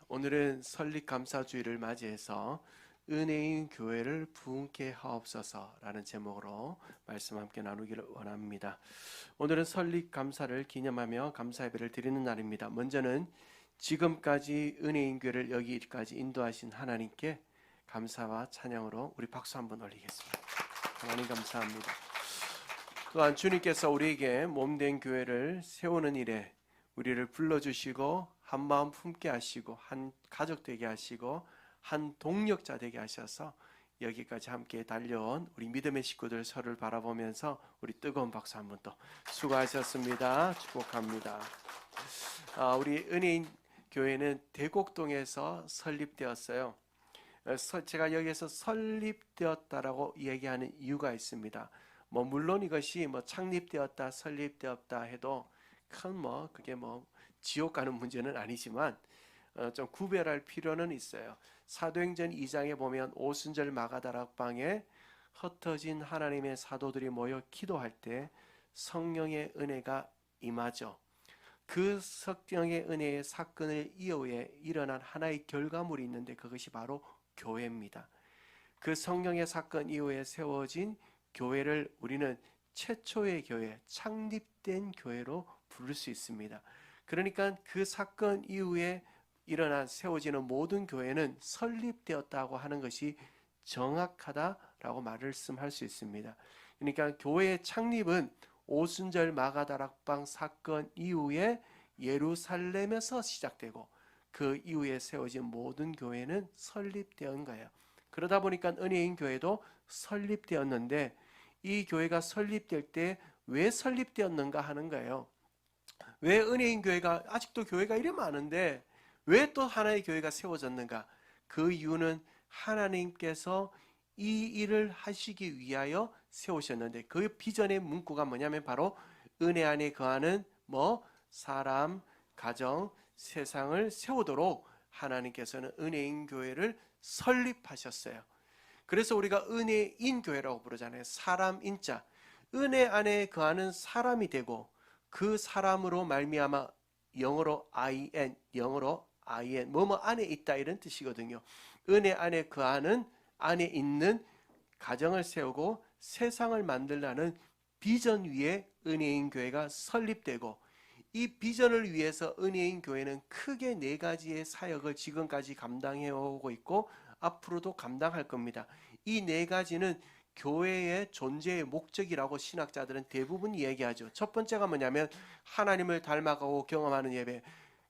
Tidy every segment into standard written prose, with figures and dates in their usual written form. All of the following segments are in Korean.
오늘은 설립감사주의를 맞이해서 은혜인 교회를 부흥케 하옵소서라는 제목으로 말씀 함께 나누기를 원합니다. 오늘은 설립감사를 기념하며 감사예배를 드리는 날입니다. 먼저는 지금까지 은혜인 교회를 여기까지 인도하신 하나님께 감사와 찬양으로 우리 박수 한번 올리겠습니다. 하나님 감사합니다. 또한 주님께서 우리에게 몸된 교회를 세우는 일에 우리를 불러주시고 한 마음 품게 하시고 한 가족 되게 하시고 한 동력자 되게 하셔서 여기까지 함께 달려온 우리 믿음의 식구들 서로를 바라보면서 우리 뜨거운 박수 한번 더 수고하셨습니다. 축복합니다. 우리 은혜인 교회는 대곡동에서 설립되었어요. 제가 여기에서 설립되었다라고 얘기하는 이유가 있습니다. 물론 이것이 창립되었다, 설립되었다 해도 큰 그게 지옥 가는 문제는 아니지만 좀 구별할 필요는 있어요. 사도행전 2장에 보면 오순절 마가다락방에 흩어진 하나님의 사도들이 모여 기도할 때 성령의 은혜가 임하죠. 그 성령의 은혜의 사건을 이후에 일어난 하나의 결과물이 있는데 그것이 바로 교회입니다. 그 성령의 사건 이후에 세워진 교회를 우리는 최초의 교회, 창립된 교회로 부를 수 있습니다. 그러니까 그 사건 이후에 일어난 세워지는 모든 교회는 설립되었다고 하는 것이 정확하다라고 말씀할 수 있습니다. 그러니까 교회의 창립은 오순절 마가다락방 사건 이후에 예루살렘에서 시작되고 그 이후에 세워진 모든 교회는 설립된 거예요. 그러다 보니까 은혜인 교회도 설립되었는데 이 교회가 설립될 때 왜 설립되었는가 하는 거예요. 왜 은혜인 교회가 아직도 교회가 이래 많은데 왜 또 하나의 교회가 세워졌는가? 그 이유는 하나님께서 이 일을 하시기 위하여 세우셨는데 그 비전의 문구가 뭐냐면 바로 은혜 안에 거하는 사람, 가정, 세상을 세우도록 하나님께서는 은혜인 교회를 설립하셨어요. 그래서 우리가 은혜인 교회라고 부르잖아요. 사람 인자, 은혜 안에 거하는 사람이 되고 그 사람으로 말미암아 영어로 IN, 뭐뭐 안에 있다 이런 뜻이거든요. 은혜 안에 거하는 안에 있는 가정을 세우고 세상을 만들라는 비전 위에 은혜인 교회가 설립되고 이 비전을 위해서 은혜인 교회는 크게 4가지의 사역을 지금까지 감당해 오고 있고 앞으로도 감당할 겁니다. 이 4가지는 교회의 존재의 목적이라고 신학자들은 대부분 이야기하죠. 첫 번째가 뭐냐면 하나님을 닮아가고 경험하는 예배.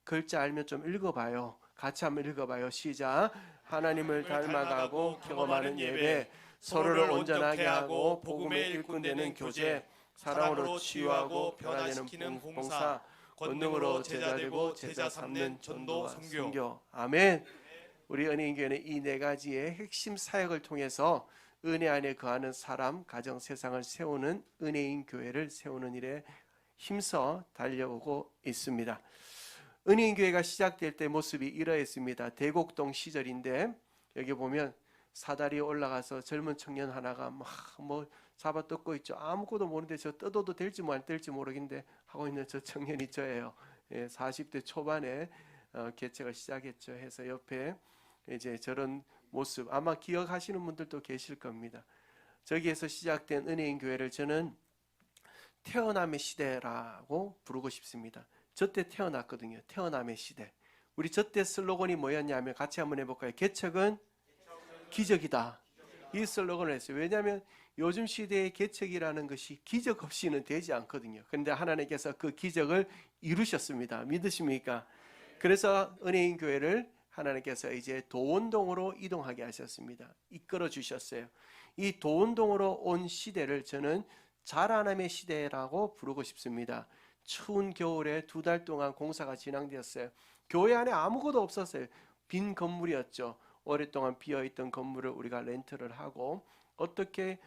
글자 알면 좀 읽어봐요. 같이 한번 읽어봐요. 시작. 하나님을 닮아가고 경험하는 예배, 서로를 온전하게 하고 복음의 일꾼 되는 교제, 사랑으로 치유하고 변화시키는 봉사, 권능으로 제자되고 제자 삼는 전도와 선교. 아멘. 우리 은혜인교회는 이 4가지의 핵심 사역을 통해서 은혜 안에 거하는 사람, 가정, 세상을 세우는 은혜인 교회를 세우는 일에 힘써 달려오고 있습니다. 은혜인 교회가 시작될 때 모습이 이러했습니다. 대곡동 시절인데 여기 보면 사다리에 올라가서 젊은 청년 하나가 막 잡아 뜯고 있죠. 아무것도 모르는데 저 뜯어도 될지 안 될지 모르겠는데 하고 있는 저 청년이 저예요. 40대 초반에 개척을 시작했죠. 해서 옆에 이제 저런 모습 아마 기억하시는 분들도 계실 겁니다. 저기에서 시작된 은혜인 교회를 저는 태어남의 시대라고 부르고 싶습니다. 저 때 태어났거든요. 태어남의 시대. 우리 저 때 슬로건이 뭐였냐면 같이 한번 해볼까요? 개척은 기적이다. 이 슬로건을 했어요. 왜냐하면 요즘 시대의 개척이라는 것이 기적 없이는 되지 않거든요. 그런데 하나님께서 그 기적을 이루셨습니다. 믿으십니까? 그래서 은혜인 교회를 하나님께서 이제 도원동으로 이동하게 하셨습니다. 이끌어 주셨어요. 이 도원동으로 온 시대를 저는 자라남의 시대라고 부르고 싶습니다. 추운 겨울에 2달 동안 공사가 진행되었어요. 교회 안에 아무것도 없었어요. 빈 건물이었죠. 오랫동안 비어있던 건물을 우리가 렌트를 하고 어떻게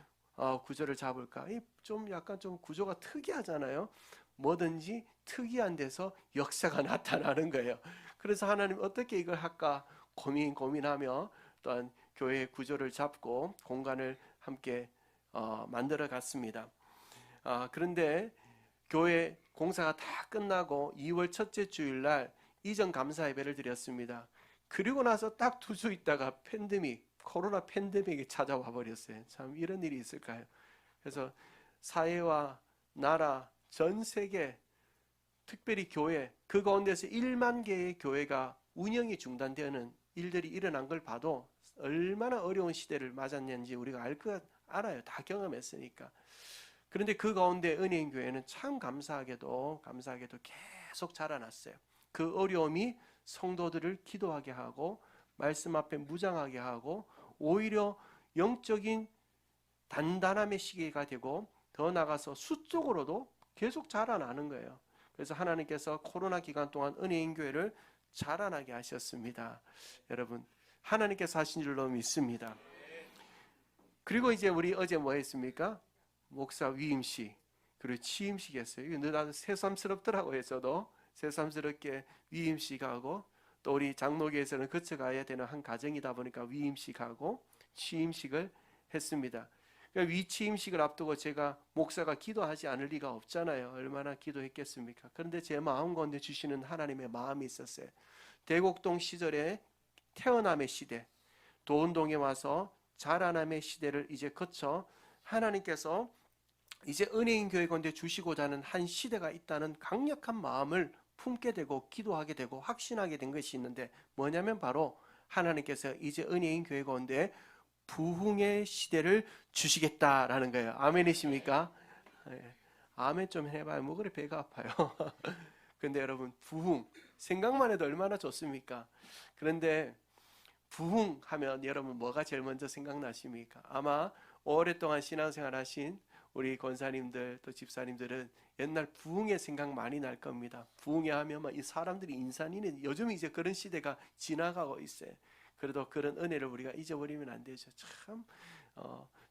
구조를 잡을까? 좀 약간 좀 구조가 특이하잖아요. 뭐든지 특이한 데서 역사가 나타나는 거예요. 그래서 하나님 어떻게 이걸 할까 고민하며 또한 교회의 구조를 잡고 공간을 함께 만들어 갔습니다. 그런데 교회 공사가 다 끝나고 2월 첫째 주일날 이전 감사 예배를 드렸습니다. 그리고 나서 딱 2주 있다가 코로나 팬데믹이 찾아와 버렸어요. 참 이런 일이 있을까요? 그래서 사회와 나라, 전 세계, 특별히 교회, 그 가운데서 1만 개의 교회가 운영이 중단되는 일들이 일어난 걸 봐도 얼마나 어려운 시대를 맞았는지 우리가 알아요. 다 경험했으니까. 그런데 그 가운데 은혜인 교회는 참 감사하게도 계속 자라났어요. 그 어려움이 성도들을 기도하게 하고 말씀 앞에 무장하게 하고 오히려 영적인 단단함의 시기가 되고 더 나아가서 수적으로도 계속 자라나는 거예요. 그래서 하나님께서 코로나 기간 동안 은혜인 교회를 자라나게 하셨습니다. 여러분, 하나님께서 하신 줄로 믿습니다. 그리고 이제 우리 어제 뭐 했습니까? 목사 위임식 그리고 취임식 했어요. 이거 나도 새삼스럽더라고요. 저도 새삼스럽게 위임식하고 또 우리 장로교에서는 거쳐가야 되는 한 과정이다 보니까 위임식하고 취임식을 했습니다. 그러니까 위취임식을 앞두고 제가 목사가 기도하지 않을 리가 없잖아요. 얼마나 기도했겠습니까? 그런데 제 마음 가운데 주시는 하나님의 마음이 있었어요. 대곡동 시절에 태어남의 시대, 도운동에 와서 자라남의 시대를 이제 거쳐 하나님께서 이제 은혜인 교회 가운데 주시고자 하는 한 시대가 있다는 강력한 마음을 품게 되고 기도하게 되고 확신하게 된 것이 있는데 뭐냐면 바로 하나님께서 이제 은혜인 교회 가운데 부흥의 시대를 주시겠다라는 거예요. 아멘이십니까? 네. 아멘 좀 해봐요. 뭐 그래 배가 아파요. 근데 여러분 부흥 생각만 해도 얼마나 좋습니까? 그런데 부흥하면 여러분 뭐가 제일 먼저 생각나십니까? 아마 오랫동안 신앙생활 하신 우리 권사님들 또 집사님들은 옛날 부흥의 생각 많이 날 겁니다. 부흥에 하면 이 사람들이 인산이네. 요즘 이제 그런 시대가 지나가고 있어요. 그래도 그런 은혜를 우리가 잊어버리면 안 되죠.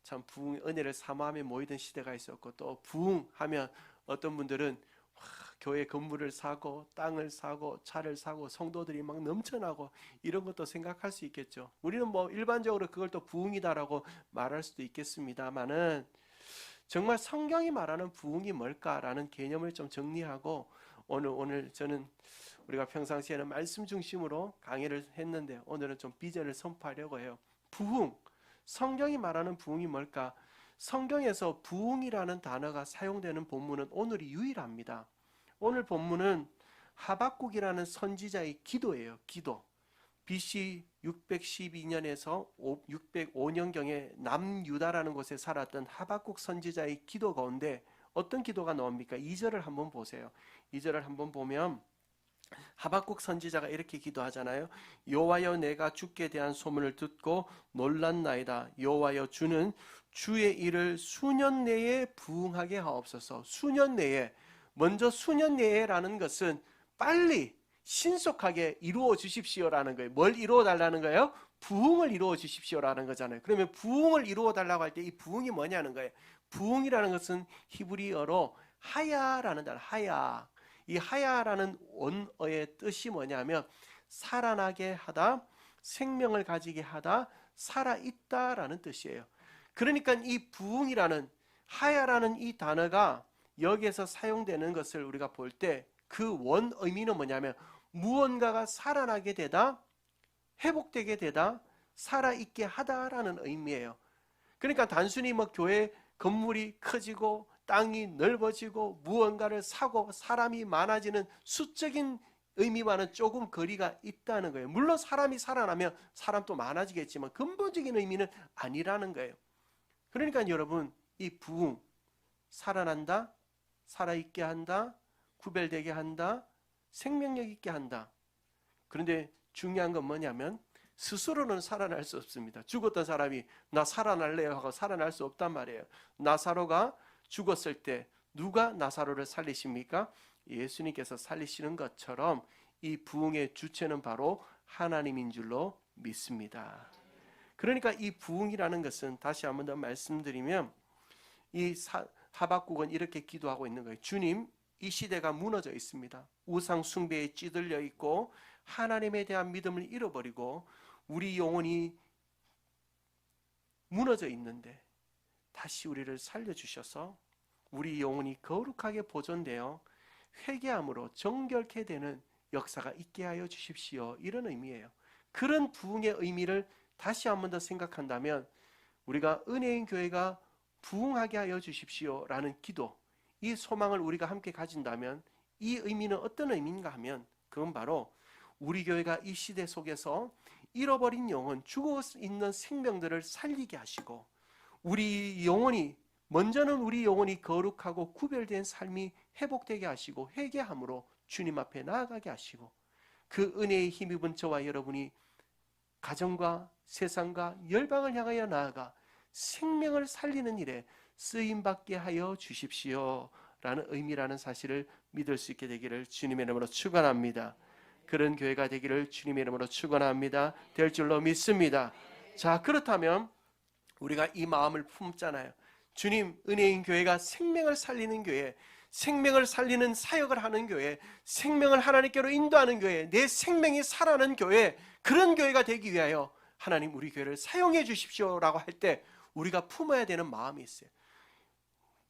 참 부흥 은혜를 사모하며 모이던 시대가 있었고 또 부흥하면 어떤 분들은 교회 건물을 사고 땅을 사고 차를 사고 성도들이 막 넘쳐나고 이런 것도 생각할 수 있겠죠. 우리는 뭐 일반적으로 그걸 또 부흥이다라고 말할 수도 있겠습니다만은 정말 성경이 말하는 부흥이 뭘까라는 개념을 좀 정리하고 오늘 저는 우리가 평상시에는 말씀 중심으로 강의를 했는데 오늘은 좀 비전을 선포하려고 해요. 부흥, 성경이 말하는 부흥이 뭘까? 성경에서 부흥이라는 단어가 사용되는 본문은 오늘이 유일합니다. 오늘 본문은 하박국이라는 선지자의 기도예요. 기도. BC 612년에서 605년경에 남유다라는 곳에 살았던 하박국 선지자의 기도 가운데 어떤 기도가 나옵니까? 2절을 한번 보세요. 2절을 한번 보면 하박국 선지자가 이렇게 기도하잖아요. 여호와여 내가 주께 대한 소문을 듣고 놀랐나이다. 여호와여 주는 주의 일을 수년 내에 부응하게 하옵소서. 수년 내에, 먼저 수년 내에라는 것은 빨리 신속하게 이루어 주십시오라는 거예요. 뭘 이루어 달라는 거예요? 부흥을 이루어 주십시오라는 거잖아요. 그러면 부흥을 이루어 달라고 할 때 이 부흥이 뭐냐는 거예요. 부흥이라는 것은 히브리어로 하야라는 단어, 하야. 이 하야라는 원어의 뜻이 뭐냐면 살아나게 하다, 생명을 가지게 하다, 살아있다라는 뜻이에요. 그러니까 이 부흥이라는 하야라는 이 단어가 여기에서 사용되는 것을 우리가 볼 때 그 원 의미는 뭐냐면 무언가가 살아나게 되다, 회복되게 되다, 살아있게 하다라는 의미예요. 그러니까 단순히 뭐 교회 건물이 커지고 땅이 넓어지고 무언가를 사고 사람이 많아지는 수적인 의미와는 조금 거리가 있다는 거예요. 물론 사람이 살아나면 사람도 많아지겠지만 근본적인 의미는 아니라는 거예요. 그러니까 여러분 이 부흥, 살아난다, 살아있게 한다, 구별되게 한다, 생명력 있게 한다. 그런데 중요한 건 뭐냐면 스스로는 살아날 수 없습니다. 죽었던 사람이 나 살아날래요 하고 살아날 수 없단 말이에요. 나사로가 죽었을 때 누가 나사로를 살리십니까? 예수님께서 살리시는 것처럼 이 부흥의 주체는 바로 하나님인 줄로 믿습니다. 그러니까 이 부흥이라는 것은 다시 한번 더 말씀드리면 이 하박국은 이렇게 기도하고 있는 거예요. 주님, 이 시대가 무너져 있습니다. 우상 숭배에 찌들려 있고 하나님에 대한 믿음을 잃어버리고 우리 영혼이 무너져 있는데 다시 우리를 살려주셔서 우리 영혼이 거룩하게 보존되어 회개함으로 정결케 되는 역사가 있게 하여 주십시오. 이런 의미예요. 그런 부흥의 의미를 다시 한 번 더 생각한다면 우리가 은혜인 교회가 부흥하게 하여 주십시오 라는 기도, 이 소망을 우리가 함께 가진다면 이 의미는 어떤 의미인가 하면 그건 바로 우리 교회가 이 시대 속에서 잃어버린 영혼, 죽어 있는 생명들을 살리게 하시고 우리 영혼이 먼저는 우리 영혼이 거룩하고 구별된 삶이 회복되게 하시고 회개함으로 주님 앞에 나아가게 하시고 그 은혜에 힘입은 저와 여러분이 가정과 세상과 열방을 향하여 나아가 생명을 살리는 일에 쓰임받게 하여 주십시오 라는 의미라는 사실을 믿을 수 있게 되기를 주님의 이름으로 축원합니다. 그런 교회가 되기를 주님의 이름으로 축원합니다. 될 줄로 믿습니다. 자, 그렇다면 우리가 이 마음을 품잖아요. 주님, 은혜인 교회가 생명을 살리는 교회, 생명을 살리는 사역을 하는 교회, 생명을 하나님께로 인도하는 교회, 내 생명이 살아나는 교회, 그런 교회가 되기 위하여 하나님 우리 교회를 사용해 주십시오라고 할 때 우리가 품어야 되는 마음이 있어요.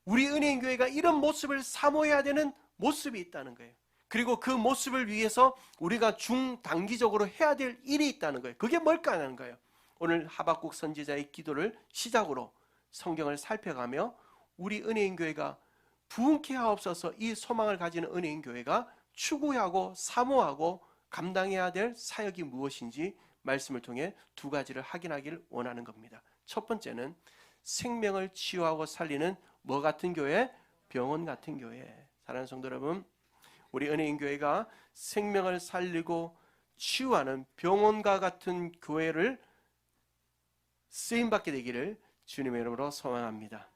우리 은혜인 교회가 이런 모습을 사모해야 되는 모습이 있다는 거예요. 그리고 그 모습을 위해서 우리가 중단기적으로 해야 될 일이 있다는 거예요. 그게 뭘까 하는 거예요. 오늘 하박국 선지자의 기도를 시작으로 성경을 살펴가며 우리 은혜인 교회가 부흥케 하옵소서, 이 소망을 가지는 은혜인 교회가 추구하고 사모하고 감당해야 될 사역이 무엇인지 말씀을 통해 두 가지를 확인하기를 원하는 겁니다. 첫 번째는 생명을 치유하고 살리는 뭐 같은 교회? 병원 같은 교회. 사랑하는 성도 여러분, 우리 은혜인 교회가 생명을 살리고 치유하는 병원과 같은 교회를 쓰임받게 되기를 주님의 이름으로 소망합니다.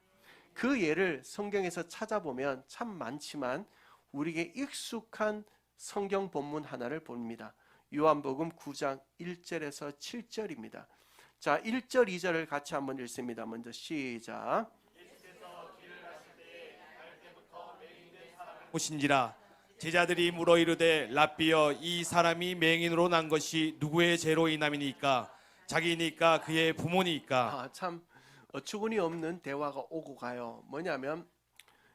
그 예를 성경에서 찾아보면 참 많지만 우리에게 익숙한 성경 본문 하나를 봅니다. 요한복음 9장 1절에서 7절입니다. 자, 1절 2절을 같이 한번 읽습니다. 먼저 시작. 오신지라 제자들이 물어 이르되 랍비여, 이 사람이 맹인으로 난 것이 누구의 죄로 인함이니까? 자기니까 그의 부모니까? 참 어처구니 없는 대화가 오고 가요. 뭐냐면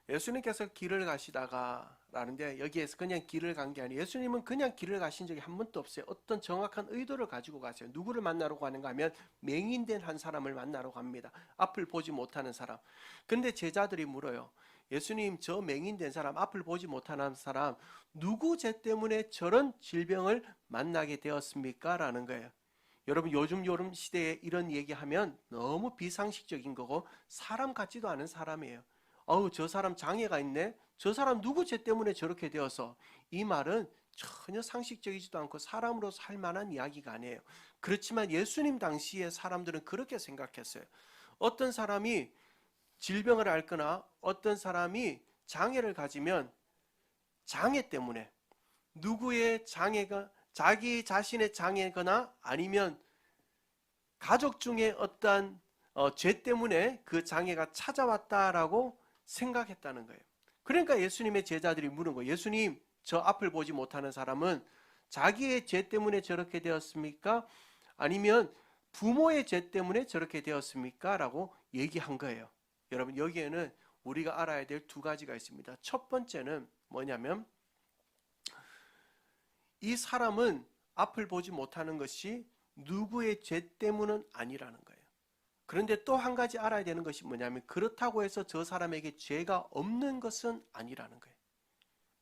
예수님께서 길을 가시다가 라는데 여기에서 그냥 길을 간 게 아니에요. 예수님은 그냥 길을 가신 적이 한 번도 없어요. 어떤 정확한 의도를 가지고 가세요. 누구를 만나러 가는가 하면 맹인된 한 사람을 만나러 갑니다. 앞을 보지 못하는 사람. 근데 제자들이 물어요. 예수님, 저 맹인된 사람, 앞을 보지 못하는 사람, 누구 죄 때문에 저런 질병을 만나게 되었습니까? 라는 거예요. 여러분, 요즘 시대에 이런 얘기하면 너무 비상식적인 거고 사람 같지도 않은 사람이에요. 저 사람 장애가 있네? 저 사람 누구 죄 때문에 저렇게 되어서? 이 말은 전혀 상식적이지도 않고 사람으로서 할 만한 이야기가 아니에요. 그렇지만 예수님 당시에 사람들은 그렇게 생각했어요. 어떤 사람이 질병을 앓거나 어떤 사람이 장애를 가지면 장애 때문에, 누구의 장애가 자기 자신의 장애거나 아니면 가족 중에 어떤 죄 때문에 그 장애가 찾아왔다라고 생각했다는 거예요. 그러니까 예수님의 제자들이 묻는 거예요. 예수님, 저 앞을 보지 못하는 사람은 자기의 죄 때문에 저렇게 되었습니까? 아니면 부모의 죄 때문에 저렇게 되었습니까? 라고 얘기한 거예요. 여러분, 여기에는 우리가 알아야 될 두 가지가 있습니다. 첫 번째는 뭐냐면 이 사람은 앞을 보지 못하는 것이 누구의 죄 때문은 아니라는 거예요. 그런데 또 한 가지 알아야 되는 것이 뭐냐면 그렇다고 해서 저 사람에게 죄가 없는 것은 아니라는 거예요.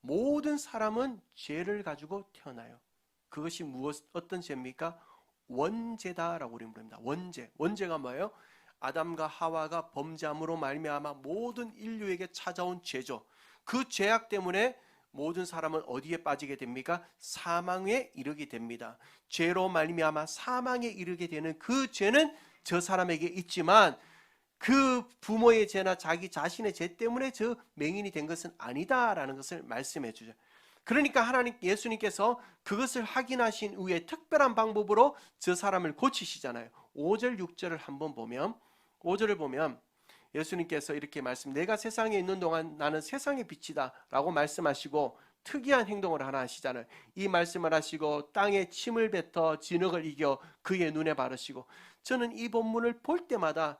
모든 사람은 죄를 가지고 태어나요. 그것이 어떤 죄입니까? 원죄다라고 우리는 부릅니다. 원죄가 뭐예요? 아담과 하와가 범죄함으로 말미암아 모든 인류에게 찾아온 죄죠. 그 죄악 때문에 모든 사람은 어디에 빠지게 됩니까? 사망에 이르게 됩니다. 죄로 말미암아 사망에 이르게 되는 그 죄는 저 사람에게 있지만 그 부모의 죄나 자기 자신의 죄 때문에 저 맹인이 된 것은 아니다라는 것을 말씀해 주죠. 그러니까 예수님께서 그것을 확인하신 후에 특별한 방법으로 저 사람을 고치시잖아요. 5절 6절을 한번 보면, 5절을 보면 예수님께서 이렇게 내가 세상에 있는 동안 나는 세상의 빛이다 라고 말씀하시고 특이한 행동을 하나 하시잖아요. 이 말씀을 하시고 땅에 침을 뱉어 진흙을 이겨 그의 눈에 바르시고, 저는 이 본문을 볼 때마다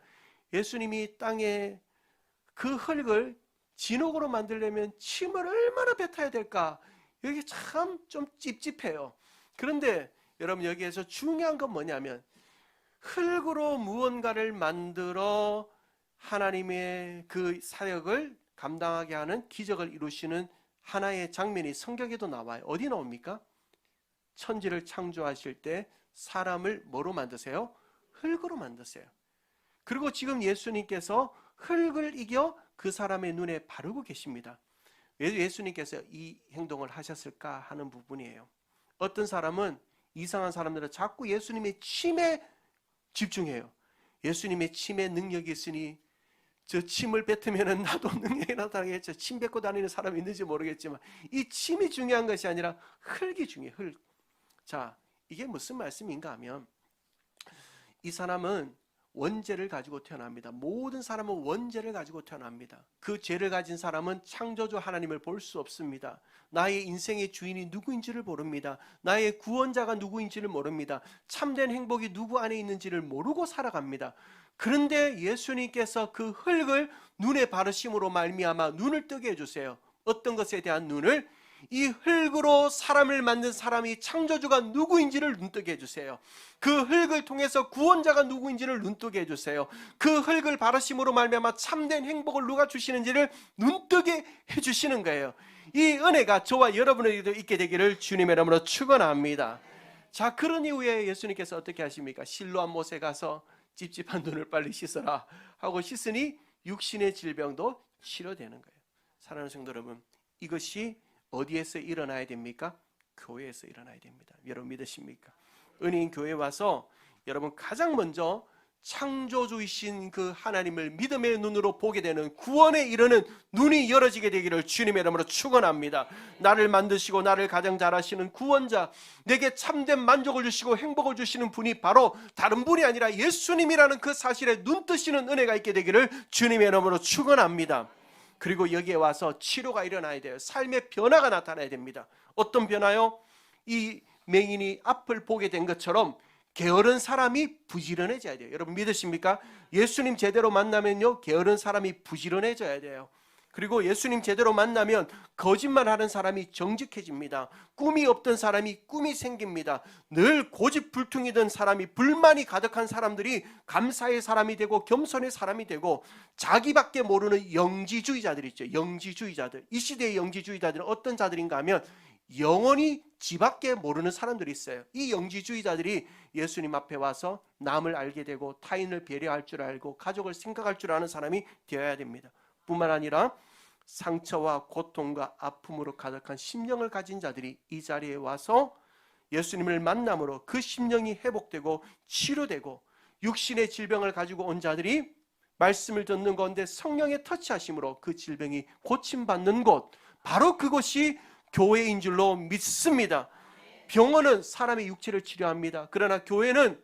예수님이 땅에 그 흙을 진흙으로 만들려면 침을 얼마나 뱉어야 될까? 여기 참 좀 찝찝해요. 그런데 여러분 여기에서 중요한 건 뭐냐면 흙으로 무언가를 만들어 하나님의 그 사역을 감당하게 하는 기적을 이루시는 하나의 장면이 성경에도 나와요. 어디 나옵니까? 천지를 창조하실 때 사람을 뭐로 만드세요? 흙으로 만드세요. 그리고 지금 예수님께서 흙을 이겨 그 사람의 눈에 바르고 계십니다. 왜 예수님께서 이 행동을 하셨을까 하는 부분이에요. 어떤 사람은 이상한 사람들은 자꾸 예수님의 침에 집중해요. 예수님의 침에 능력이 있으니 저 침을 뱉으면 나도 능력이 나타나겠죠. 침 뱉고 다니는 사람이 있는지 모르겠지만 이 침이 중요한 것이 아니라 흙이 중요해요. 흙. 자, 이게 무슨 말씀인가 하면 이 사람은 원죄를 가지고 태어납니다. 모든 사람은 원죄를 가지고 태어납니다. 그 죄를 가진 사람은 창조주 하나님을 볼 수 없습니다. 나의 인생의 주인이 누구인지를 모릅니다. 나의 구원자가 누구인지를 모릅니다. 참된 행복이 누구 안에 있는지를 모르고 살아갑니다. 그런데 예수님께서 그 흙을 눈에 바르심으로 말미암아 눈을 뜨게 해주세요. 어떤 것에 대한 눈을? 이 흙으로 사람을 만든 사람이 창조주가 누구인지를 눈뜨게 해주세요. 그 흙을 통해서 구원자가 누구인지를 눈뜨게 해주세요. 그 흙을 바르심으로 말미암아 참된 행복을 누가 주시는지를 눈뜨게 해주시는 거예요. 이 은혜가 저와 여러분에게도 있게 되기를 주님의 이름으로 축원합니다. 자, 그런 이후에 예수님께서 어떻게 하십니까? 실로암 못에 가서 찝찝한 눈을 빨리 씻어라 하고 씻으니 육신의 질병도 치료되는 거예요. 사랑하는 성도 여러분, 이것이 어디에서 일어나야 됩니까? 교회에서 일어나야 됩니다. 여러분 믿으십니까? 은혜인 교회에 와서 여러분 가장 먼저 창조주이신 그 하나님을 믿음의 눈으로 보게 되는 구원에 이르는 눈이 열어지게 되기를 주님의 이름으로 축원합니다. 나를 만드시고 나를 가장 잘하시는 구원자, 내게 참된 만족을 주시고 행복을 주시는 분이 바로 다른 분이 아니라 예수님이라는 그 사실에 눈 뜨시는 은혜가 있게 되기를 주님의 이름으로 축원합니다. 그리고 여기에 와서 치료가 일어나야 돼요. 삶의 변화가 나타나야 됩니다. 어떤 변화요? 이 맹인이 앞을 보게 된 것처럼 게으른 사람이 부지런해져야 돼요. 여러분 믿으십니까? 예수님 제대로 만나면요, 게으른 사람이 부지런해져야 돼요. 그리고 예수님 제대로 만나면 거짓말하는 사람이 정직해집니다. 꿈이 없던 사람이 꿈이 생깁니다. 늘 고집불통이던 사람이, 불만이 가득한 사람들이 감사의 사람이 되고 겸손의 사람이 되고, 자기밖에 모르는 영지주의자들 있죠. 영지주의자들. 이 시대의 영지주의자들은 어떤 자들인가 하면 영원히 지밖에 모르는 사람들이 있어요. 이 영지주의자들이 예수님 앞에 와서 남을 알게 되고 타인을 배려할 줄 알고 가족을 생각할 줄 아는 사람이 되어야 됩니다. 뿐만 아니라 상처와 고통과 아픔으로 가득한 심령을 가진 자들이 이 자리에 와서 예수님을 만남으로 그 심령이 회복되고 치료되고, 육신의 질병을 가지고 온 자들이 말씀을 듣는 가운데 성령의 터치하심으로 그 질병이 고침받는 곳, 바로 그것이 교회인 줄로 믿습니다. 병원은 사람의 육체를 치료합니다. 그러나 교회는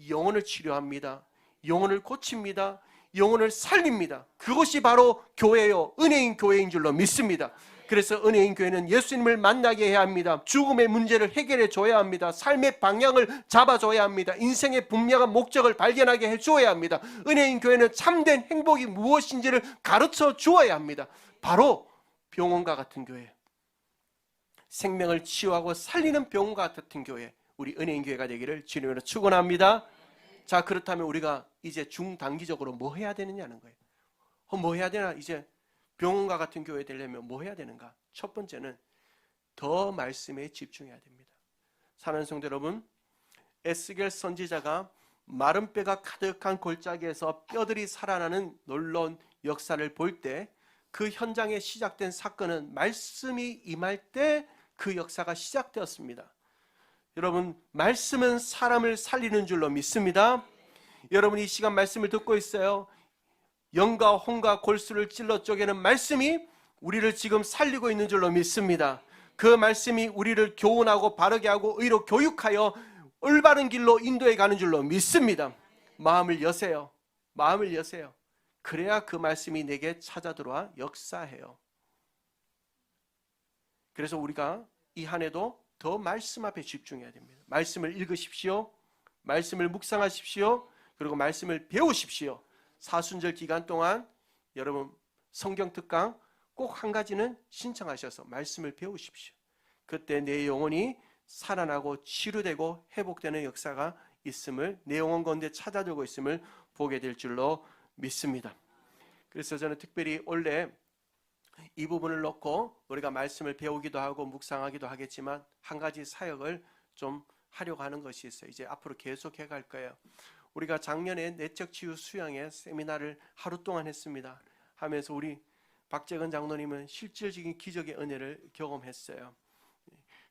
영혼을 치료합니다. 영혼을 고칩니다. 영혼을 살립니다. 그것이 바로 교회요, 은혜인 교회인 줄로 믿습니다. 그래서 은혜인 교회는 예수님을 만나게 해야 합니다. 죽음의 문제를 해결해 줘야 합니다. 삶의 방향을 잡아줘야 합니다. 인생의 분명한 목적을 발견하게 해줘야 합니다. 은혜인 교회는 참된 행복이 무엇인지를 가르쳐 주어야 합니다. 바로 병원과 같은 교회, 생명을 치유하고 살리는 병원과 같은 교회, 우리 은혜인 교회가 되기를 주님으로 축원합니다. 자, 그렇다면 우리가 이제 중단기적으로 뭐 해야 되느냐는 거예요. 뭐 해야 되나? 이제 병원과 같은 교회 되려면 뭐 해야 되는가? 첫 번째는 더 말씀에 집중해야 됩니다. 사랑하는 성도 여러분, 에스겔 선지자가 마른 뼈가 가득한 골짜기에서 뼈들이 살아나는 놀라운 역사를 볼 때, 그 현장에 시작된 사건은 말씀이 임할 때 그 역사가 시작되었습니다. 여러분, 말씀은 사람을 살리는 줄로 믿습니다. 여러분, 이 시간 말씀을 듣고 있어요. 영과 혼과 골수를 찔러 쪼개는 말씀이 우리를 지금 살리고 있는 줄로 믿습니다. 그 말씀이 우리를 교훈하고 바르게 하고 의로 교육하여 올바른 길로 인도해 가는 줄로 믿습니다. 마음을 여세요. 마음을 여세요. 그래야 그 말씀이 내게 찾아 들어와 역사해요. 그래서 우리가 이 한 해도 더 말씀 앞에 집중해야 됩니다. 말씀을 읽으십시오. 말씀을 묵상하십시오. 그리고 말씀을 배우십시오. 사순절 기간 동안 여러분 성경 특강 꼭 한 가지는 신청하셔서 말씀을 배우십시오. 그때 내 영혼이 살아나고 치유되고 회복되는 역사가 있음을, 내 영혼 가운데 찾아들고 있음을 보게 될 줄로 믿습니다. 그래서 저는 특별히 원래 이 부분을 놓고 우리가 말씀을 배우기도 하고 묵상하기도 하겠지만 한 가지 사역을 좀 하려고 하는 것이 있어요. 이제 앞으로 계속 해갈 거예요. 우리가 작년에 내적 치유 수양의 세미나를 하루 동안 했습니다. 하면서 우리 박재근 장로님은 실질적인 기적의 은혜를 경험했어요.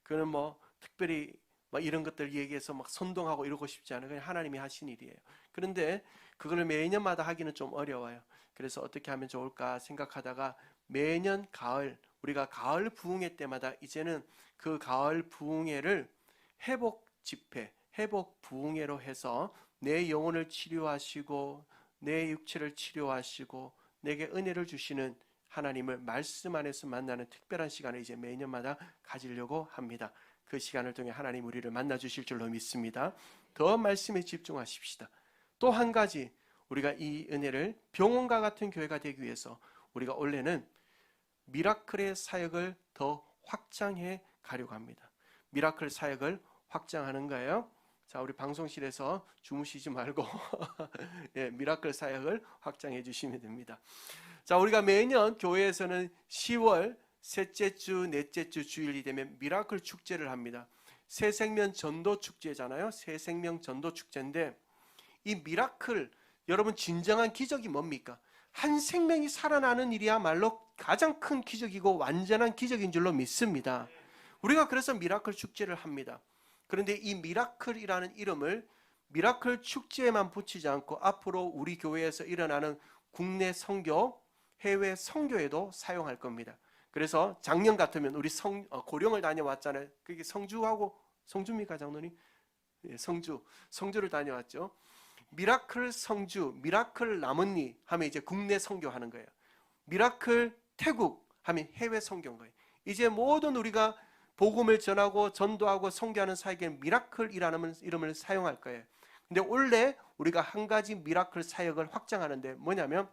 그는 뭐 특별히 막 이런 것들 얘기해서 막 선동하고 이러고 싶지 않아요. 그냥 하나님이 하신 일이에요. 그런데 그걸 매년마다 하기는 좀 어려워요. 그래서 어떻게 하면 좋을까 생각하다가 매년 가을, 우리가 가을 부흥회 때마다 이제는 그 가을 부흥회를 회복 집회, 회복 부흥회로 해서 내 영혼을 치료하시고 내 육체를 치료하시고 내게 은혜를 주시는 하나님을 말씀 안에서 만나는 특별한 시간을 이제 매년마다 가지려고 합니다. 그 시간을 통해 하나님 우리를 만나 주실 줄로 믿습니다. 더 말씀에 집중하십시다. 또 한 가지, 우리가 이 은혜를 병원과 같은 교회가 되기 위해서 우리가 원래는 미라클의 사역을 더 확장해 가려고 합니다. 미라클 사역을 확장하는 거예요. 자, 우리 방송실에서 주무시지 말고 예, 미라클 사역을 확장해 주시면 됩니다. 자, 우리가 매년 교회에서는 10월 셋째 주, 넷째 주 주일이 되면 미라클 축제를 합니다. 새생명 전도 축제잖아요. 새생명 전도 축제인데 이 미라클, 여러분 진정한 기적이 뭡니까? 한 생명이 살아나는 일이야말로 가장 큰 기적이고 완전한 기적인 줄로 믿습니다. 우리가 그래서 미라클 축제를 합니다. 그런데 이 미라클이라는 이름을 미라클 축제에만 붙이지 않고 앞으로 우리 교회에서 일어나는 국내 선교, 해외 선교에도 사용할 겁니다. 그래서 작년 같으면 우리 고령을 다녀왔잖아요. 그게 성주입니까 장로님? 예, 성주를 다녀왔죠. 미라클 성주, 미라클 나뭇잎 하면 이제 국내 선교하는 거예요. 미라클 태국 하면 해외 선교인 거예요. 이제 모든 우리가 복음을 전하고 전도하고 선교하는 사역에 미라클이라는 이름을 사용할 거예요. 근데 원래 우리가 한 가지 미라클 사역을 확장하는데 뭐냐면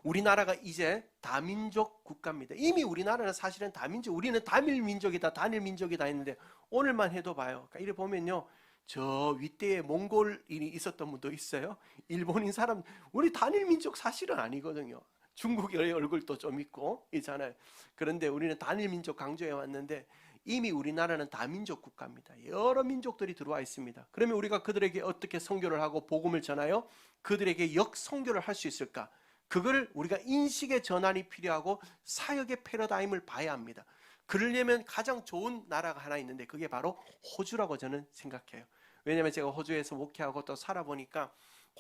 우리나라가 이제 다민족 국가입니다. 이미 우리나라는 사실은 다민족, 우리는 다밀 민족이다, 단일 민족이다 했는데 오늘만 해도 봐요. 그러니까 이래 보면요, 저 윗대에 몽골인이 있었던 분도 있어요. 일본인 사람, 우리 단일 민족 사실은 아니거든요. 중국의 얼굴도 좀 있고 있잖아요. 그런데 우리는 단일 민족 강조해 왔는데 이미 우리나라는 다민족 국가입니다. 여러 민족들이 들어와 있습니다. 그러면 우리가 그들에게 어떻게 선교를 하고 복음을 전하여 그들에게 역선교를 할 수 있을까? 그걸 우리가 인식의 전환이 필요하고 사역의 패러다임을 봐야 합니다. 그러려면 가장 좋은 나라가 하나 있는데 그게 바로 호주라고 저는 생각해요. 왜냐하면 제가 호주에서 목회하고 또 살아보니까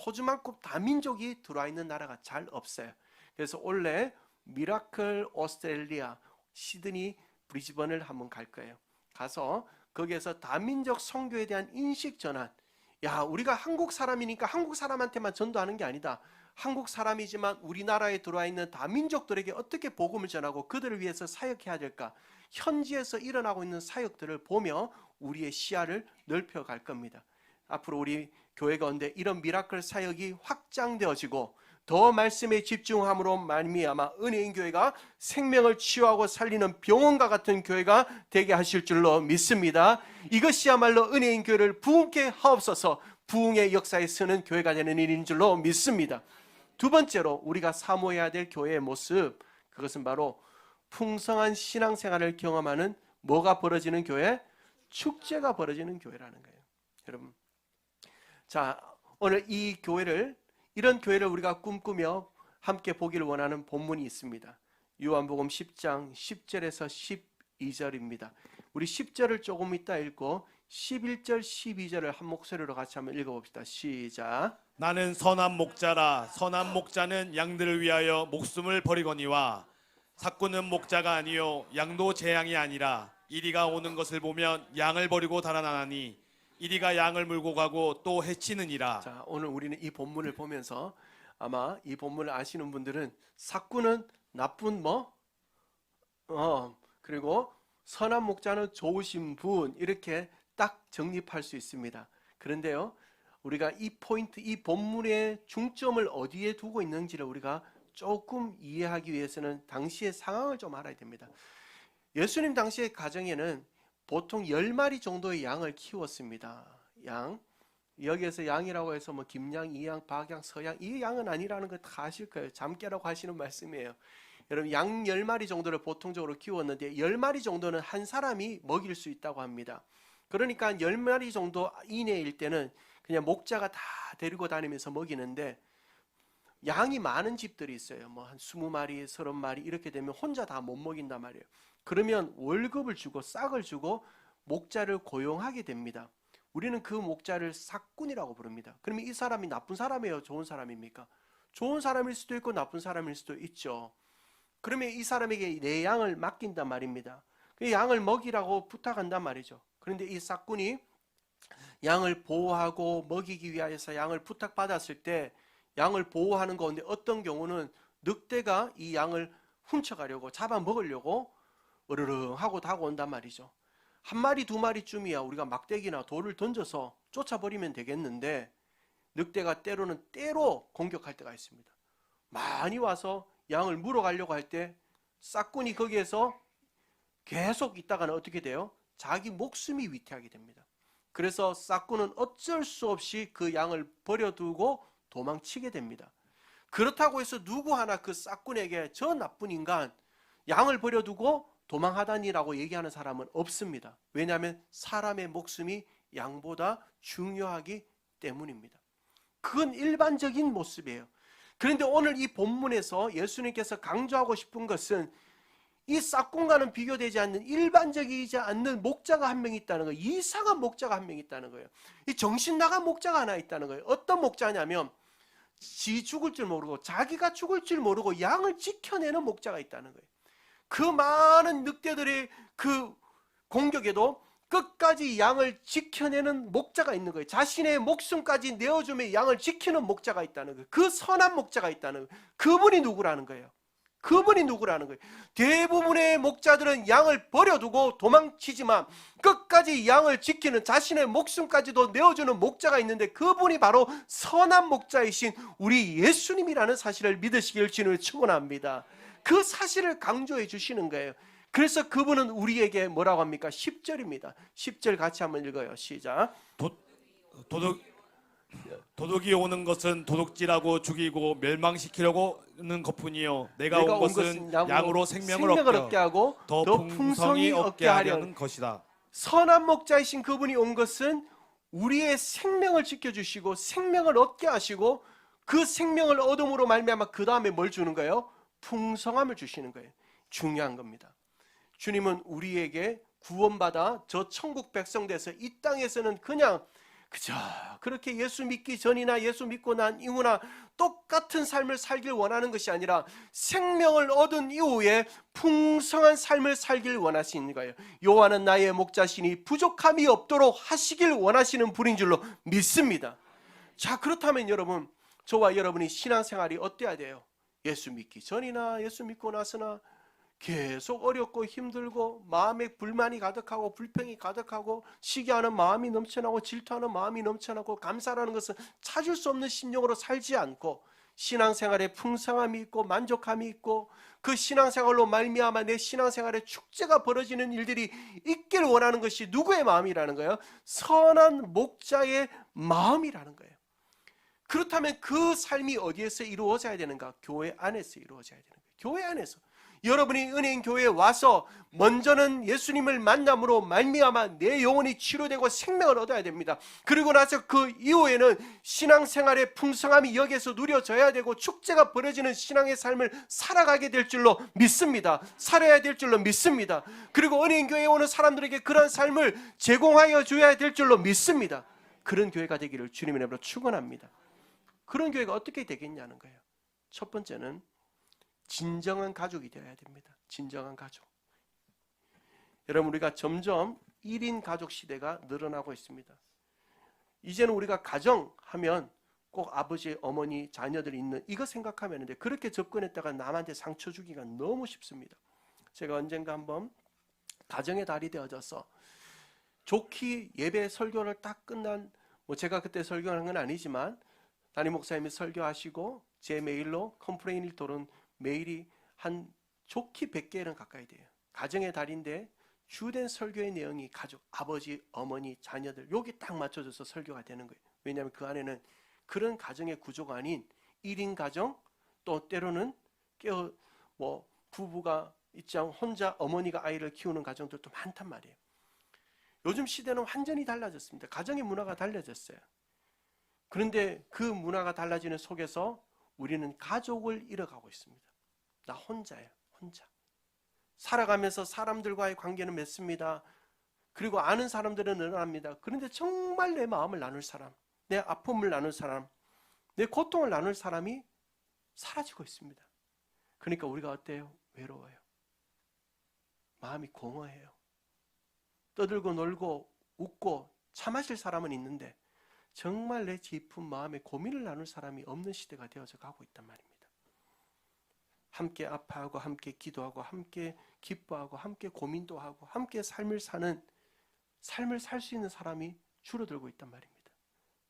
호주만큼 다민족이 들어와 있는 나라가 잘 없어요. 그래서 원래 미라클 오스트레일리아 시드니 브리즈번을 한번 갈 거예요. 가서 거기에서 다민족 선교에 대한 인식 전환. 야, 우리가 한국 사람이니까 한국 사람한테만 전도하는 게 아니다. 한국 사람이지만 우리나라에 들어와 있는 다민족들에게 어떻게 복음을 전하고 그들을 위해서 사역해야 될까? 현지에서 일어나고 있는 사역들을 보며 우리의 시야를 넓혀갈 겁니다. 앞으로 우리 교회 가운데 이런 미라클 사역이 확장되어지고 더 말씀에 집중함으로 말미암아 은혜인 교회가 생명을 치유하고 살리는 병원과 같은 교회가 되게 하실 줄로 믿습니다. 이것이야말로 은혜인 교회를 부흥케 하옵소서. 부흥의 역사에 쓰는 교회가 되는 일인 줄로 믿습니다. 두 번째로 우리가 사모해야 될 교회의 모습, 그것은 바로 풍성한 신앙생활을 경험하는 뭐가 벌어지는 교회? 축제가 벌어지는 교회라는 거예요. 여러분, 자, 오늘 이 교회를, 이런 교회를 우리가 꿈꾸며 함께 보기를 원하는 본문이 있습니다. 요한복음 10장 10절에서 12절입니다. 우리 10절을 조금 이따 읽고 11절 12절을 한 목소리로 같이 한번 읽어봅시다. 시작. 나는 선한 목자라. 선한 목자는 양들을 위하여 목숨을 버리거니와 삭구는 목자가 아니요 양도 제 양이 아니라 이리가 오는 것을 보면 양을 버리고 달아나니 이리가 양을 물고 가고 또 해치느니라. 자, 오늘 우리는 이 본문을 보면서 아마 이 본문을 아시는 분들은 삭구는 나쁜 그리고 선한 목자는 좋으신 분, 이렇게 딱 정립할 수 있습니다. 그런데요, 우리가 이 포인트, 이 본문의 중점을 어디에 두고 있는지를 우리가 조금 이해하기 위해서는 당시의 상황을 좀 알아야 됩니다. 예수님 당시의 가정에는 보통 10마리 정도의 양을 키웠습니다. 양. 여기에서 양이라고 해서 뭐 김양, 이양, 박양, 서양 이 양은 아니라는 거 다 아실 거예요. 잠깨라고 하시는 말씀이에요. 여러분 양 10마리 정도를 보통적으로 키웠는데 10마리 정도는 한 사람이 먹일 수 있다고 합니다. 그러니까 10마리 정도 이내일 때는 그냥 목자가 다 데리고 다니면서 먹이는데 양이 많은 집들이 있어요. 뭐 한 20마리, 30마리 이렇게 되면 혼자 다 못 먹인단 말이에요. 그러면 월급을 주고 싹을 주고 목자를 고용하게 됩니다. 우리는 그 목자를 삭군이라고 부릅니다. 그러면 이 사람이 나쁜 사람이에요? 좋은 사람입니까? 좋은 사람일 수도 있고 나쁜 사람일 수도 있죠. 그러면 이 사람에게 내 양을 맡긴단 말입니다. 그 양을 먹이라고 부탁한단 말이죠. 그런데 이 삭군이 양을 보호하고 먹이기 위해서 양을 부탁받았을 때 양을 보호하는 가운데 어떤 경우는 늑대가 이 양을 훔쳐가려고 잡아먹으려고 으르릉 하고 다가온단 말이죠. 한 마리 두 마리쯤이야 우리가 막대기나 돌을 던져서 쫓아버리면 되겠는데 늑대가 때로는 때로 공격할 때가 있습니다. 많이 와서 양을 물어가려고 할 때 싹군이 거기에서 계속 있다가는 어떻게 돼요? 자기 목숨이 위태하게 됩니다. 그래서 싹군은 어쩔 수 없이 그 양을 버려두고 도망치게 됩니다. 그렇다고 해서 누구 하나 그 싹군에게 저 나쁜 인간 양을 버려두고 도망하다니라고 얘기하는 사람은 없습니다. 왜냐하면 사람의 목숨이 양보다 중요하기 때문입니다. 그건 일반적인 모습이에요. 그런데 오늘 이 본문에서 예수님께서 강조하고 싶은 것은 이 싹군과는 비교되지 않는 일반적이지 않는 목자가 한 명 있다는 거예요. 이상한 목자가 한 명 있다는 거예요. 이 정신 나간 목자가 하나 있다는 거예요. 어떤 목자냐면 지 죽을 줄 모르고 자기가 죽을 줄 모르고 양을 지켜내는 목자가 있다는 거예요. 그 많은 늑대들의 그 공격에도 끝까지 양을 지켜내는 목자가 있는 거예요. 자신의 목숨까지 내어주며 양을 지키는 목자가 있다는 거예요. 그 선한 목자가 있다는 거예요. 그분이 누구라는 거예요. 그분이 누구라는 거예요. 대부분의 목자들은 양을 버려두고 도망치지만 끝까지 양을 지키는 자신의 목숨까지도 내어주는 목자가 있는데 그분이 바로 선한 목자이신 우리 예수님이라는 사실을 믿으시길 주님을 축원합니다. 그 사실을 강조해 주시는 거예요. 그래서 그분은 우리에게 뭐라고 합니까? 10절입니다. 10절 같이 한번 읽어요. 시작. 도둑이 오는 것은 도둑질하고 죽이고 멸망시키려고는 것뿐이요 내가 온 것은 양으로 생명을 얻게 하고 더 풍성히 얻게 하려는 것이다. 선한 목자이신 그분이 온 것은 우리의 생명을 지켜주시고 생명을 얻게 하시고 그 생명을 얻음으로 말미암아 그 다음에 뭘 주는 거예요? 풍성함을 주시는 거예요. 중요한 겁니다. 주님은 우리에게 구원받아 저 천국 백성 돼서 이 땅에서는 그냥 그저 그렇게 예수 믿기 전이나 예수 믿고 난 이후나 똑같은 삶을 살길 원하는 것이 아니라 생명을 얻은 이후에 풍성한 삶을 살길 원하시는 거예요. 여호와는 나의 목자시니 부족함이 없도록 하시길 원하시는 분인 줄로 믿습니다. 자, 그렇다면 여러분, 저와 여러분이 신앙생활이 어때야 돼요? 예수 믿기 전이나 예수 믿고 나서나 계속 어렵고 힘들고 마음에 불만이 가득하고 불평이 가득하고 시기하는 마음이 넘쳐나고 질투하는 마음이 넘쳐나고 감사라는 것은 찾을 수 없는 심령으로 살지 않고 신앙생활에 풍성함이 있고 만족함이 있고 그 신앙생활로 말미암아 내 신앙생활에 축제가 벌어지는 일들이 있길 원하는 것이 누구의 마음이라는 거예요? 선한 목자의 마음이라는 거예요. 그렇다면 그 삶이 어디에서 이루어져야 되는가? 교회 안에서 이루어져야 되는 거예요. 교회 안에서. 여러분이 은혜인 교회에 와서 먼저는 예수님을 만남으로 말미암아 내 영혼이 치료되고 생명을 얻어야 됩니다. 그리고 나서 그 이후에는 신앙생활의 풍성함이 여기에서 누려져야 되고 축제가 벌어지는 신앙의 삶을 살아가게 될 줄로 믿습니다. 살아야 될 줄로 믿습니다. 그리고 은혜인 교회에 오는 사람들에게 그런 삶을 제공하여 줘야 될 줄로 믿습니다. 그런 교회가 되기를 주님의 이름으로 축원합니다. 그런 교회가 어떻게 되겠냐는 거예요. 첫 번째는 진정한 가족이 되어야 됩니다. 진정한 가족. 여러분, 우리가 점점 1인 가족 시대가 늘어나고 있습니다. 이제는 우리가 가정하면 꼭 아버지, 어머니, 자녀들이 있는 이거 생각하면 되는데 그렇게 접근했다가 남한테 상처 주기가 너무 쉽습니다. 제가 언젠가 한번 가정의 달이 되어져서 좋게 예배 설교를 딱 끝난 제가 그때 설교하는 건 아니지만 담임 목사님이 설교하시고 제 메일로 컴플레인이 돌은 메일이 한 좋게 100개는 가까이 돼요. 가정의 달인데 주된 설교의 내용이 가족, 아버지, 어머니, 자녀들 여기 딱 맞춰져서 설교가 되는 거예요. 왜냐하면 그 안에는 그런 가정의 구조가 아닌 1인 가정, 또 때로는 부부가 있지 않고 혼자 어머니가 아이를 키우는 가정들도 많단 말이에요. 요즘 시대는 완전히 달라졌습니다. 가정의 문화가 달라졌어요. 그런데 그 문화가 달라지는 속에서 우리는 가족을 잃어가고 있습니다. 나 혼자예요. 혼자. 살아가면서 사람들과의 관계는 맺습니다. 그리고 아는 사람들은 늘어납니다. 그런데 정말 내 마음을 나눌 사람, 내 아픔을 나눌 사람, 내 고통을 나눌 사람이 사라지고 있습니다. 그러니까 우리가 어때요? 외로워요. 마음이 공허해요. 떠들고 놀고 웃고 차 마실 사람은 있는데 정말 내 깊은 마음에 고민을 나눌 사람이 없는 시대가 되어져 가고 있단 말입니다. 함께 아파하고 함께 기도하고 함께 기뻐하고 함께 고민도 하고 함께 삶을 살 수 있는 사람이 줄어들고 있단 말입니다.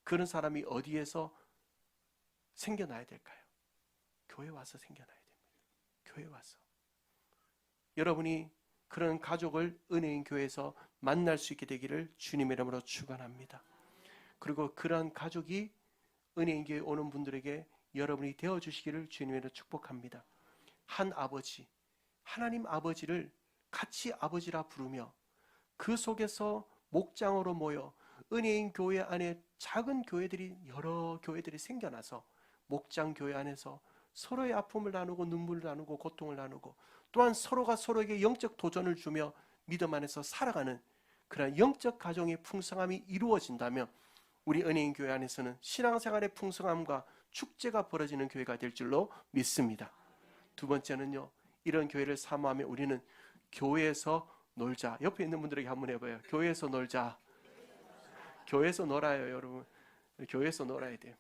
그런 사람이 어디에서 생겨나야 될까요? 교회 와서 생겨나야 됩니다. 교회 와서. 여러분이 그런 가족을 은혜인 교회에서 만날 수 있게 되기를 주님의 이름으로 축원합니다. 그리고 그런 가족이 은혜인 교회에 오는 분들에게 여러분이 되어주시기를 주님으로 축복합니다. 한 아버지, 하나님 아버지를 같이 아버지라 부르며 그 속에서 목장으로 모여 은혜인 교회 안에 작은 교회들이 여러 교회들이 생겨나서 목장 교회 안에서 서로의 아픔을 나누고 눈물을 나누고 고통을 나누고 또한 서로가 서로에게 영적 도전을 주며 믿음 안에서 살아가는 그런 영적 가정의 풍성함이 이루어진다면 우리 은혜인 교회 안에서는 신앙생활의 풍성함과 축제가 벌어지는 교회가 될 줄로 믿습니다. 두 번째는요, 이런 교회를 사모하며 우리는 교회에서 놀자. 옆에 있는 분들에게 한번 해봐요. 교회에서 놀자. 교회에서 놀아요, 여러분. 교회에서 놀아야 돼요.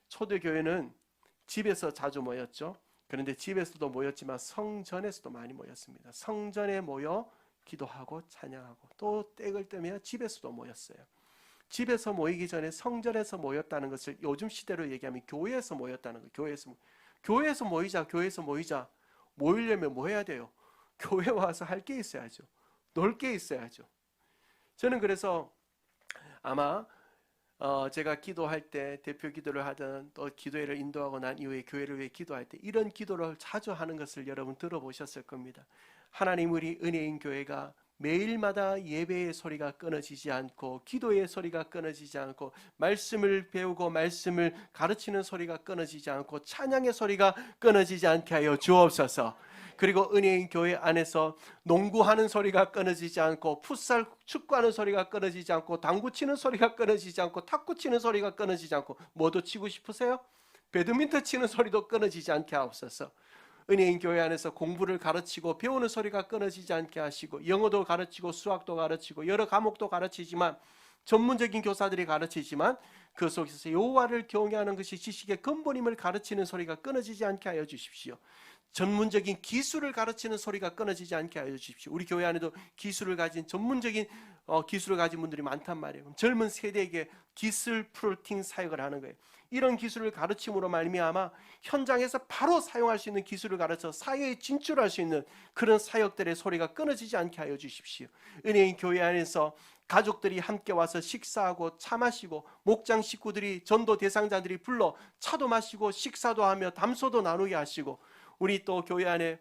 초대교회는 집에서 자주 모였죠. 그런데 집에서도 모였지만 성전에서도 많이 모였습니다. 성전에 모여 기도하고 찬양하고 또 때를 뜨며 집에서도 모였어요. 집에서 모이기 전에 성전에서 모였다는 것을 요즘 시대로 얘기하면 교회에서 모였다는 거예요. 교회에서 모이자. 교회에서 모이자. 모이려면 뭐 해야 돼요? 교회 와서 할 게 있어야죠. 놀 게 있어야죠. 저는 그래서 아마 제가 기도할 때 대표 기도를 하든 또 기도회를 인도하고 난 이후에 교회를 위해 기도할 때 이런 기도를 자주 하는 것을 여러분 들어보셨을 겁니다. 하나님, 우리 은혜인 교회가 매일마다 예배의 소리가 끊어지지 않고 기도의 소리가 끊어지지 않고 말씀을 배우고 말씀을 가르치는 소리가 끊어지지 않고 찬양의 소리가 끊어지지 않게 하여 주옵소서. 그리고 은혜인 교회 안에서 농구하는 소리가 끊어지지 않고 풋살 축구하는 소리가 끊어지지 않고 당구 치는 소리가 끊어지지 않고 탁구 치는 소리가 끊어지지 않고 뭐도 치고 싶으세요? 배드민턴 치는 소리도 끊어지지 않게 하옵소서. 은혜인 교회 안에서 공부를 가르치고 배우는 소리가 끊어지지 않게 하시고 영어도 가르치고 수학도 가르치고 여러 과목도 가르치지만 전문적인 교사들이 가르치지만 그 속에서 여호와를 경외하는 것이 지식의 근본임을 가르치는 소리가 끊어지지 않게 하여 주십시오. 전문적인 기술을 가르치는 소리가 끊어지지 않게 하여 주십시오. 우리 교회 안에도 기술을 가진 전문적인 기술을 가진 분들이 많단 말이에요. 젊은 세대에게 기술 프로팅 사역을 하는 거예요. 이런 기술을 가르침으로 말미암아 현장에서 바로 사용할 수 있는 기술을 가르쳐 사회에 진출할 수 있는 그런 사역들의 소리가 끊어지지 않게 하여 주십시오. 은혜인 교회 안에서 가족들이 함께 와서 식사하고 차 마시고 목장 식구들이 전도 대상자들이 불러 차도 마시고 식사도 하며 담소도 나누게 하시고 우리 또 교회 안에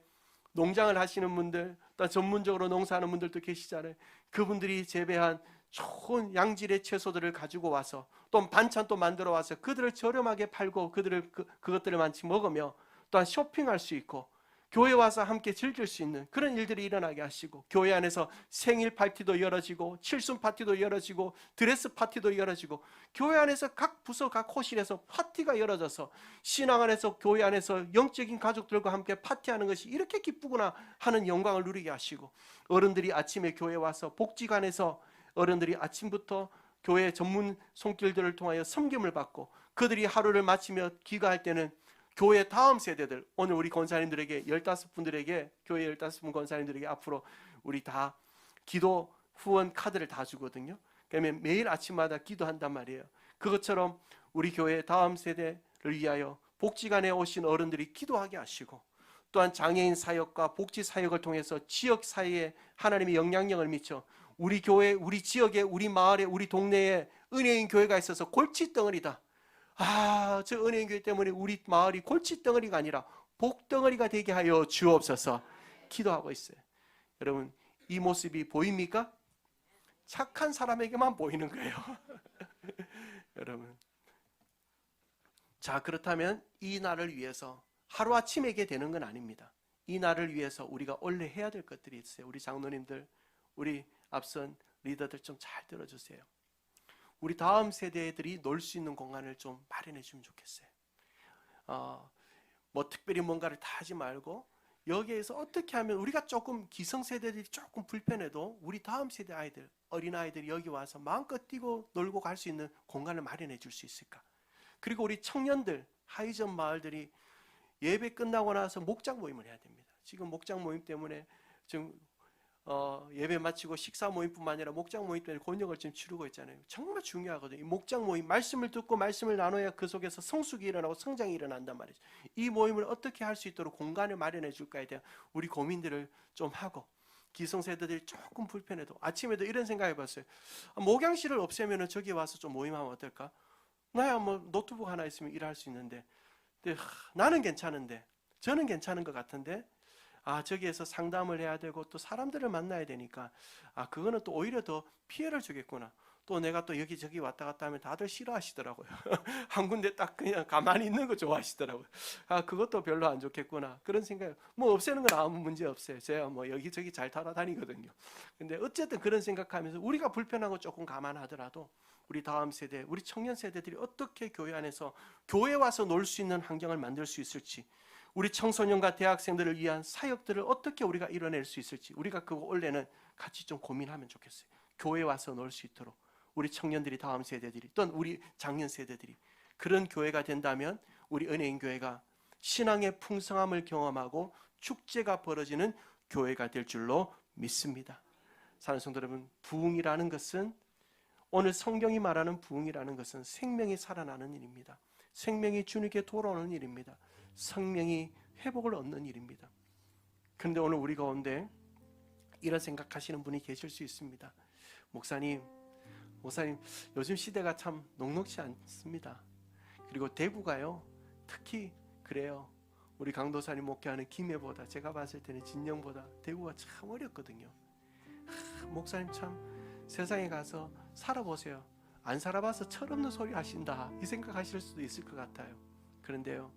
농장을 하시는 분들 또 전문적으로 농사하는 분들도 계시잖아요. 그분들이 재배한 좋은 양질의 채소들을 가지고 와서 또 반찬도 만들어 와서 그들을 저렴하게 팔고 그것들을 많이 먹으며 또한 쇼핑할 수 있고 교회 와서 함께 즐길 수 있는 그런 일들이 일어나게 하시고 교회 안에서 생일 파티도 열어지고 칠순 파티도 열어지고 드레스 파티도 열어지고 교회 안에서 각 부서 각 호실에서 파티가 열어져서 신앙 안에서 교회 안에서 영적인 가족들과 함께 파티하는 것이 이렇게 기쁘구나 하는 영광을 누리게 하시고 어른들이 아침에 교회 와서 복지관에서 어른들이 아침부터 교회 전문 손길들을 통하여 섬김을 받고 그들이 하루를 마치며 귀가할 때는 교회 다음 세대들 오늘 우리 권사님들에게 15분들에게 교회 15분 권사님들에게 앞으로 우리 다 기도 후원 카드를 다 주거든요. 그러면 매일 아침마다 기도한단 말이에요. 그것처럼 우리 교회 다음 세대를 위하여 복지관에 오신 어른들이 기도하게 하시고 또한 장애인 사역과 복지 사역을 통해서 지역 사회에 하나님의 영향력을 미쳐 우리 교회, 우리 지역에, 우리 마을에, 우리 동네에 은혜인 교회가 있어서 골칫덩어리다. 저 은혜인 교회 때문에 우리 마을이 골칫덩어리가 아니라 복덩어리가 되게 하여 주옵소서 기도하고 있어요. 여러분, 이 모습이 보입니까? 착한 사람에게만 보이는 거예요. 여러분, 자, 그렇다면 이 날을 위해서 하루아침에 되는 건 아닙니다. 이 날을 위해서 우리가 원래 해야 될 것들이 있어요. 우리 장로님들, 우리 앞선 리더들 좀 잘 들어주세요. 우리 다음 세대들이 놀 수 있는 공간을 좀 마련해 주면 좋겠어요. 뭐 특별히 뭔가를 다 하지 말고 여기에서 어떻게 하면 우리가 조금 기성세대들이 조금 불편해도 우리 다음 세대 아이들, 어린아이들이 여기 와서 마음껏 뛰고 놀고 갈 수 있는 공간을 마련해 줄 수 있을까? 그리고 우리 청년들, 하이전 마을들이 예배 끝나고 나서 목장 모임을 해야 됩니다. 지금 목장 모임 때문에 지금 예배 마치고 식사 모임뿐만 아니라 목장 모임 때문에 곤욕을 지금 치르고 있잖아요. 정말 중요하거든요. 이 목장 모임, 말씀을 듣고 말씀을 나눠야 그 속에서 성숙이 일어나고 성장이 일어난단 말이죠. 이 모임을 어떻게 할 수 있도록 공간을 마련해 줄까에 대한 우리 고민들을 좀 하고, 기성세대들이 조금 불편해도 아침에도 이런 생각 해봤어요. 목양실을 없애면 저기 와서 좀 모임하면 어떨까? 나야 뭐 노트북 하나 있으면 일할 수 있는데, 근데 나는 괜찮은데, 저는 괜찮은 것 같은데, 저기에서 상담을 해야 되고 또 사람들을 만나야 되니까 그거는 또 오히려 더 피해를 주겠구나. 또 내가 또 여기저기 왔다 갔다 하면 다들 싫어하시더라고요. 한 군데 딱 그냥 가만히 있는 거 좋아하시더라고요. 그것도 별로 안 좋겠구나. 그런 생각. 뭐 없애는 건 아무 문제 없어요. 제가 뭐 여기저기 잘 따라다니거든요. 근데 어쨌든 그런 생각하면서 우리가 불편한 거 조금 감안하더라도 우리 다음 세대, 우리 청년 세대들이 어떻게 교회 안에서 교회 와서 놀 수 있는 환경을 만들 수 있을지, 우리 청소년과 대학생들을 위한 사역들을 어떻게 우리가 이뤄낼 수 있을지, 우리가 그거 원래는 같이 좀 고민하면 좋겠어요. 교회 와서 놀 수 있도록 우리 청년들이, 다음 세대들이, 또는 우리 장년 세대들이 그런 교회가 된다면 우리 은혜인 교회가 신앙의 풍성함을 경험하고 축제가 벌어지는 교회가 될 줄로 믿습니다. 사랑하는 성도 여러분, 부흥이라는 것은, 오늘 성경이 말하는 부흥이라는 것은 생명이 살아나는 일입니다. 생명이 주님께 돌아오는 일입니다. 생명이 회복을 얻는 일입니다. 그런데 오늘 우리 가운데 이런 생각하시는 분이 계실 수 있습니다. 목사님, 요즘 시대가 참 녹록지 않습니다. 그리고 대구가요, 특히 그래요. 우리 강도사님 목회하는 김해보다, 제가 봤을 때는 진영보다 대구가 참 어렵거든요. 목사님 참 세상에 가서 살아보세요. 안 살아봐서 철없는 소리 하신다, 이 생각하실 수도 있을 것 같아요. 그런데요,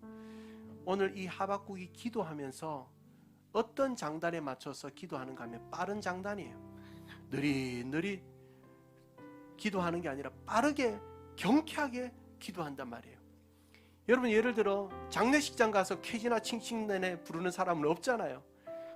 오늘 이 하박국이 기도하면서 어떤 장단에 맞춰서 기도하는가 하면 빠른 장단이에요. 느릿느릿 기도하는 게 아니라 빠르게 경쾌하게 기도한단 말이에요. 여러분, 예를 들어 장례식장 가서 캐지나 칭칭내내 부르는 사람은 없잖아요.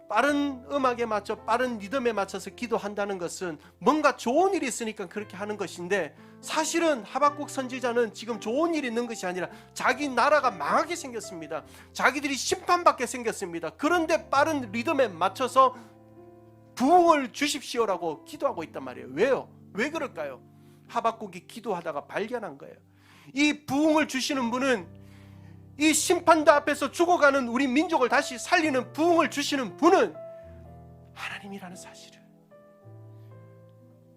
빠른 음악에 맞춰, 빠른 리듬에 맞춰서 기도한다는 것은 뭔가 좋은 일이 있으니까 그렇게 하는 것인데, 사실은 하박국 선지자는 지금 좋은 일이 있는 것이 아니라 자기 나라가 망하게 생겼습니다. 자기들이 심판받게 생겼습니다. 그런데 빠른 리듬에 맞춰서 부흥을 주십시오라고 기도하고 있단 말이에요. 왜요? 왜 그럴까요? 하박국이 기도하다가 발견한 거예요. 이 부흥을 주시는 분은, 이 심판대 앞에서 죽어가는 우리 민족을 다시 살리는 부흥을 주시는 분은 하나님이라는 사실을,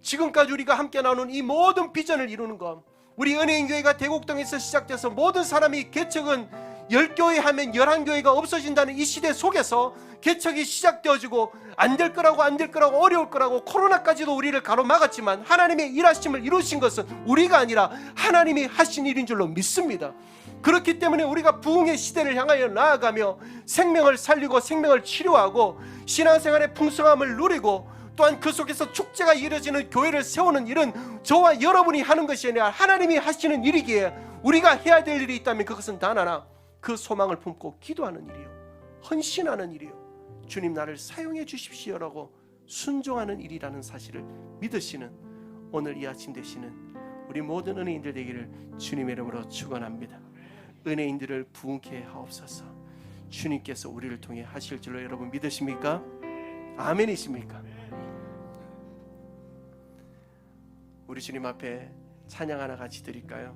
지금까지 우리가 함께 나눈 이 모든 비전을 이루는 것, 우리 은혜인교회가 대곡동에서 시작돼서 모든 사람이 개척은 10교회 하면 11교회가 없어진다는 이 시대 속에서 개척이 시작되어지고 안 될 거라고 어려울 거라고 코로나까지도 우리를 가로막았지만, 하나님의 일하심을 이루신 것은 우리가 아니라 하나님이 하신 일인 줄로 믿습니다. 그렇기 때문에 우리가 부흥의 시대를 향하여 나아가며 생명을 살리고 생명을 치료하고 신앙생활의 풍성함을 누리고, 또한 그 속에서 축제가 이루어지는 교회를 세우는 일은 저와 여러분이 하는 것이 아니라 하나님이 하시는 일이기에, 우리가 해야 될 일이 있다면 그것은 단 하나, 그 소망을 품고 기도하는 일이요, 헌신하는 일이요, 주님 나를 사용해 주십시오라고 순종하는 일이라는 사실을 믿으시는 오늘 이 아침 되시는 우리 모든 은혜인들 되기를 주님의 이름으로 축원합니다. 은혜인들을 부흥케 하옵소서. 주님께서 우리를 통해 하실 줄로 여러분 믿으십니까? 아멘이십니까? 우리 주님 앞에 찬양 하나 같이 드릴까요?